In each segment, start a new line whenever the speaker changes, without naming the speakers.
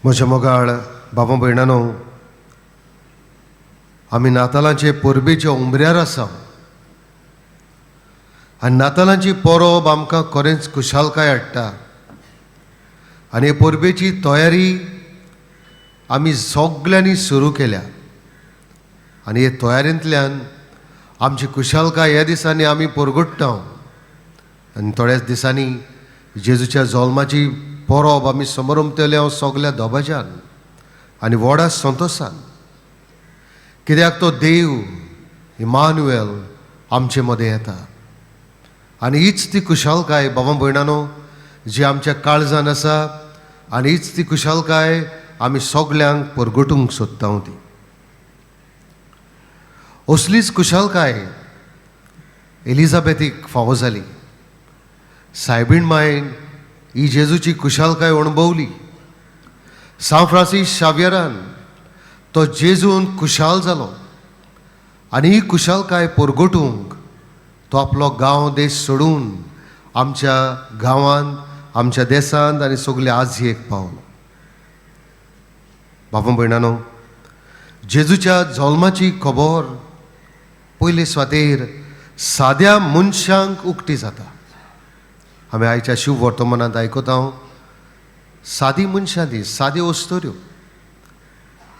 म्हज्या मोगाळ बाबा भयणानो, आमी नातालांचे परबेच्या उमऱ्यार आसा आनी नातालांची परब आमकां खरेंच खुशालकाय हाडटा. आनी हे परबेची तयारी आमी सगल्यांनी सुरू केल्या आनी हे तयारेंतल्यान आमची खुशालकाय ह्या दिसांनी आमी परगट्टा. आनी थोड्याच दिसांनी जेजूच्या जल्माची परब आमी समरमतले हांव सगल्या दोबाज्यान आनी व्हडा संतोशान, कित्याक तो देव इमानुएल आमचे मदें येता. आनी हीच ती खुशालकाय बाबा भयणानो जी आमच्या काळजान आसा आनी हीच ती खुशालकाय आमी सगल्यांक परगटूंक सोदता. ती असलीच खुशालकाय एलिझाबेथीक फावो जाली. सायबीण मायन ही जेजूची खुशालकाय अणभवली. सांव फ्रांसीस शावियरान तो जेजून खुशाल जालो आनी ही खुशालकाय परगटूंक तो आपलो गांव देश सोडून आमच्या गांवांत, आमच्या देशांत आनी सगल्या आजियेक पावलो. बाबा भयणानो, जेजूच्या जल्माची खबर पयले स्वातेर साद्या मनशांक उक्ती जाता. आमी आयच्या शिव वर्तमानांत आयकता सादी मनशां ती साद्यो वस्तुऱ्यो.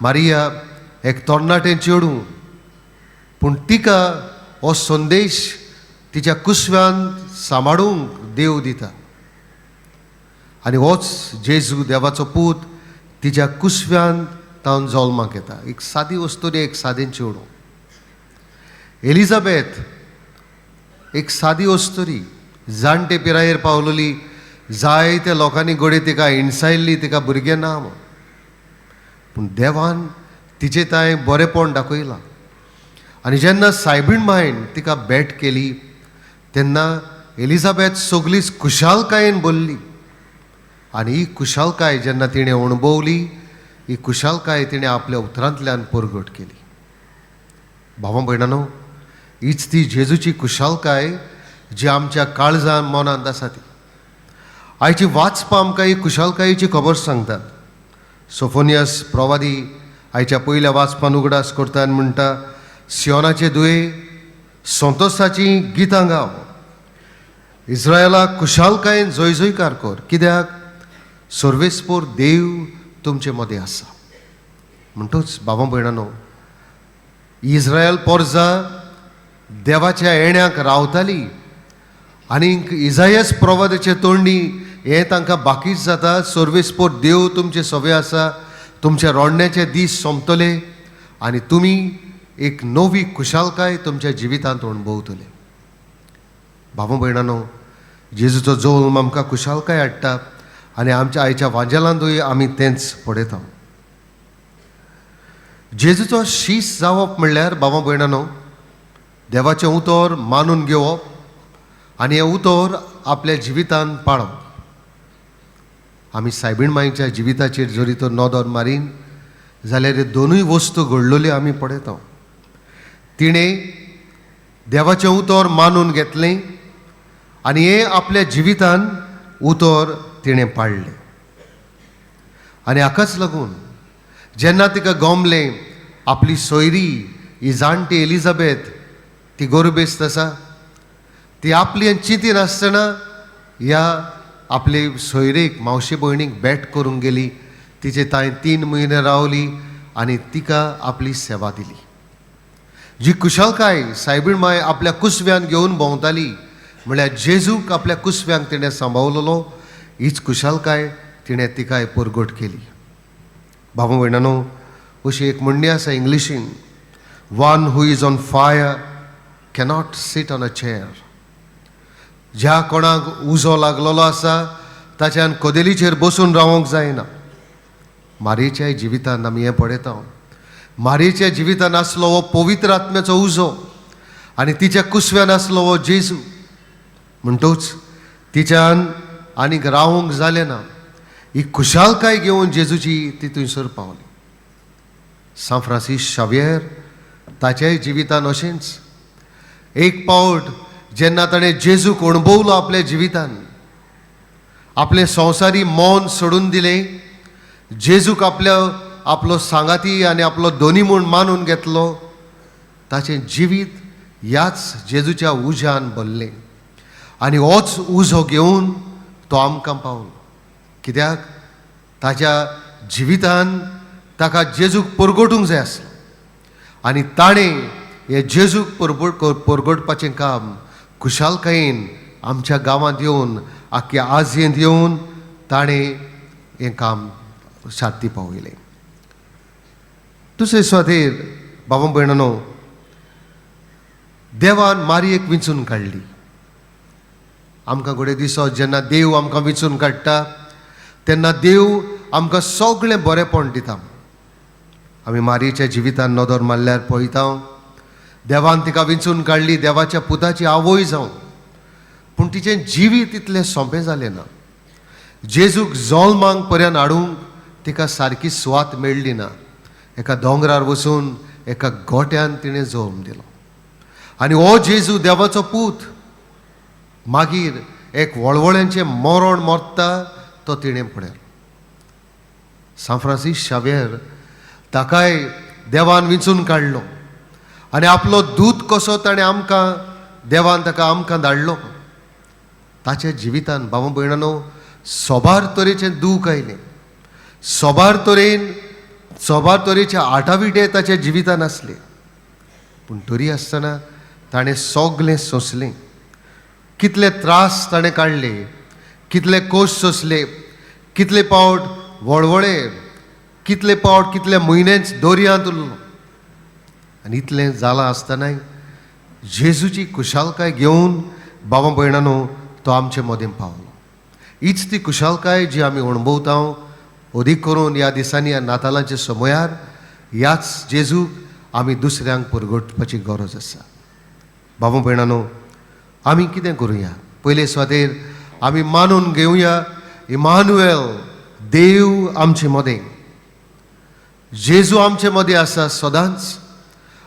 मारिया एक तरणाटें चेडूं, पूण तिका हो संदेश तिच्या कुसव्यान सांबाळूंक देव दिता. आनी होच जेजू देवाचो पूत तिच्या कुसव्यान तावन जल्माक येता. एक सादी वस्तुरी, एक सादें चेडूं. एलिझाबेथ एक सादी वस्तुरी, जाणटे पिरायेर पावलेली. जायत्या लोकांनी घोडे तिका हिणसायल्ली, तिका भुरगें ना म्हूण. पूण देवान तिचे तांय बरेपण दाखयलां. आनी जेन्ना सायबीण मायन तिका भेट केली तेन्ना एलिझाबेथ सगलीच खुशालकायेन भरली. आनी ही खुशालकाय जेन्ना तिणें अणभवली, ही खुशालकाय तिणें आपल्या उतरांतल्यान परगट केली. भावा भयणानो, हीच ती जेजूची खुशालकाय जी आमच्या काळजान मनांत आसा ती. आयची वाचपां आमकां ही खुशालकायेची खबर सांगतात. सोफोनियस प्रवादी आयच्या पयल्या वाचपान उगडास करता आनी म्हणटा, सियोनाचे दुये संतोशाची गितां गाव, इस्रायलाक खुशालकायेन जयजयकार कर, कित्याक सर्वेस्पोर देव तुमचे मदें आसा. म्हणटूच बाबा भयणानो, इस्रायल पोरजा देवाच्या येण्याक रावताली आनीक इजायास प्रवादाचे तोंडी हें तांकां बाकीच जाता. सर्वेस्पोर देव तुमचे सवे आसा, तुमच्या रोडण्याचे दीस सोंपतले आनी तुमी एक नवी खुशालकाय तुमच्या जिवितांत अणभवतले. बाबा भयणानो, जेजूचो जल्म आमकां खुशालकाय हाडटा आनी आमच्या आयच्या वांजेलांतूय आमी तेंच पळयता. जेजूचो शीस जावप म्हणल्यार बाबा भयणानो, देवाचें उतर मानून घेवप आनी हें उतर आपल्या जिवितांत पाळप. आमी सायबीण मांयच्या जिविताचेर जरी तर नदर मारीन जाल्यार हे दोनूय वस्तू घडलेल्यो आमी पळयता. तिणें देवाचें उतर मानून घेतलें आनी हें आपल्या जिवितान उतर तिणें पाळलें. आनी हाकाच लागून जेन्ना तिका गमलें आपली सोयरी ही जाणटी एलिझाबेथ ती गोरबेस्त आसा, ती आपली चिंती नासतना ह्या आपले सोयरेक मावशे भयणीक भेट करूंक गेली. तिचे तांय 3 म्हयने रावली आनी तिका आपली सेवा दिली. जी खुशालकाय सायबीण माय आपल्या कुसव्यान घेवन भोंवताली म्हळ्यार जेजूक आपल्या कुसव्यांक तिणें सांबाळलेलो, हीच खुशालकाय तिणें तिकाय परगट केली. बाबा भयणानो, अशी एक म्हणणी आसा इंग्लिशीन, one who is on fire cannot seat on a chair. ज्या कोणाक उजो लागलेलो आसा ताच्यान कदेलीचेर बसून रावंक जायना. मारयेच्या जिवितांत आमी हें पळयता. मारयेच्या जिवितांत आसलो हो पवित्र आत्म्याचो उजो आनी तिच्या कुसव्यान आसलो हो जेजू. म्हणटूच तिच्यान आनीक रावंक जालें ना. ही खुशालकाय घेवन जेजूची ती थंयसर पावली. सांव फ्रांसीस शावियर ताच्याय जिवितान अशेंच एक पावट जेन्ना ताणें जेजूक अणभवलो आपल्या जिवितान, आपले संवसारी मौन सोडून दिलें, जेजूक आपलो सांगाती आनी आपलो दोनी म्हूण मानून घेतलो, ताचें जिवीत ह्याच जेजूच्या उज्यान भरलें आनी होच उजो घेवन तो आमकां पावलो. कित्याक ताच्या जिवितान ताका जेजूक परगटूंक जाय आसलो आनी ताणें हे जेजूक परगटपाचें काम खुशालकायेन आमच्या गांवांत येवन, आख्ख्या आजयेंत येवन ताणें हें काम साध्य पावयलें. दुसरे सुवातेर भावां भयणांनो, देवान मारयेक विंचून काडली. आमकां घोडे दिसो जेन्ना देव आमकां विंचून काडटा तेन्ना देव आमकां सगळें बरेंपण दिता. आमी मारयेच्या जिवितान नदर मारल्यार पळयता, देवान तिका विंचून काडली, देवाच्या पुताची आवय जावन, पूण तिचें जिवीत इतलें सोंपें जालें ना. जेजूक जल्मांक पर्यंत हाडूंक तिका सारकी सुवात मेळ्ळी ना. एका दोंगरार वचून एका गोट्यान तिणें जल्म दिलो आनी हो जेजू देवाचो पूत मागीर एक वळवळ्यांचें मरण मरता तो तिणें पळयलो. सान फ्रांसीस शावेर ताकाय देवान विंचून काडलो आनी आपलो दूत कसो ताणें आमकां देवान ताका आमकां धाडलो. ताच्या जिवितान भावां भयणांनो सोबार तरेचें दूख आयलें, सोबार तरेचे आटाविडे ताच्या जिवितान आसले, पूण तरी आसतना ताणें सगळें सोंसलें. कितले त्रास ताणें काडले, कितले कोश सोंसले, कितले पावट वळवळे, कितले पावट कितले म्हयनेच दोरयांत उरलो. आनी इतलें जालां आसतनाय जेजूची कुशालकाय घेवन भावां भयणांनो तो आमचे मदें पावलो. हीच ती कुशालकाय जी आमी अणभवता अदीक करून ह्या दिसांनी, ह्या नातालांच्या समयार ह्याच जेजूक आमी दुसऱ्यांक परगटपाची गरज आसा. भावां भयणांनो, आमी कितें करुया? पयले सुवातेर आमी मानून घेवया इमानुएल, देव आमचे मदें. जेजू आमचे मदें आसा सदांच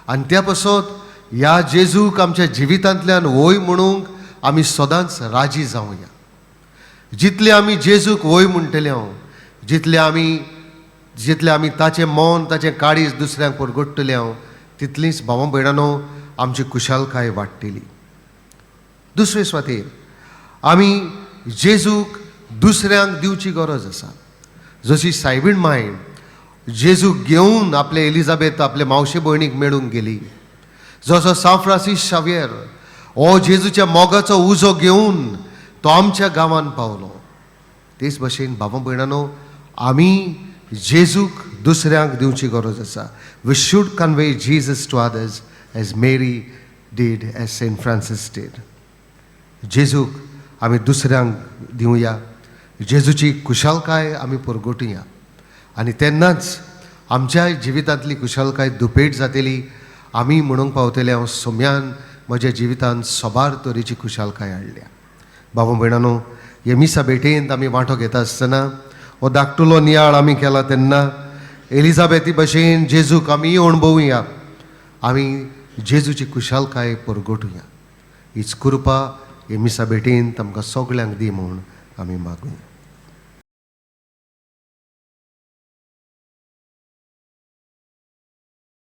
आनी त्या पासत ह्या जेजूक आमच्या जिवितांतल्यान वय म्हणूंक आमी सदांच राजी जावया. जितले आमी जेजूक वय म्हणटले जितले आमी ताचें मौन, ताचें काळीज दुसऱ्यांक परगटतले तितलीच भावां भयणांनो आमची कुशालकाय वाडटली. दुसरे सुवातेर आमी जेजूक दुसऱ्यांक दिवची गरज आसा. जशी सायबीण माय जेजूक घेवन आपले एलिझाबेथ आपले मावशे भयणीक मेळूंक गेली, जसो सान फ्रांसीस शावेर हो जेजूच्या मोगाचो उजो घेवन तो आमच्या गांवांत पावलो, तेच भशेन भावां भयणांनो आमी जेजूक दुसऱ्यांक दिवची गरज आसा. We should convey Jesus to others as Mary did, as saint Francis did. जेजूक आमी दुसऱ्यांक दिवया, जेजूची कुशालकाय आमी परगटुया आनी तेन्नाच आमच्या जिवितांतली कुशालकाय दुपेट जातली. आमी म्हणूंक पावतले हांव सोम्यान म्हज्या जिवितांत सोबार तरेची कुशालकाय हाडल्या. भावां भयणांनो, हे मिसा भेटेंत आमी वांटो घेता आसतना हो धाकटुलो नियाळ आमी केला तेन्ना एलिझाबेथी भशेन जेजूक आमी अणभवुया, आमी जेजूची कुशालकाय परगटुया. हीच कृपा हे मिसा भेटेंत आमकां सगळ्यांक दी म्हूण आमी मागुया.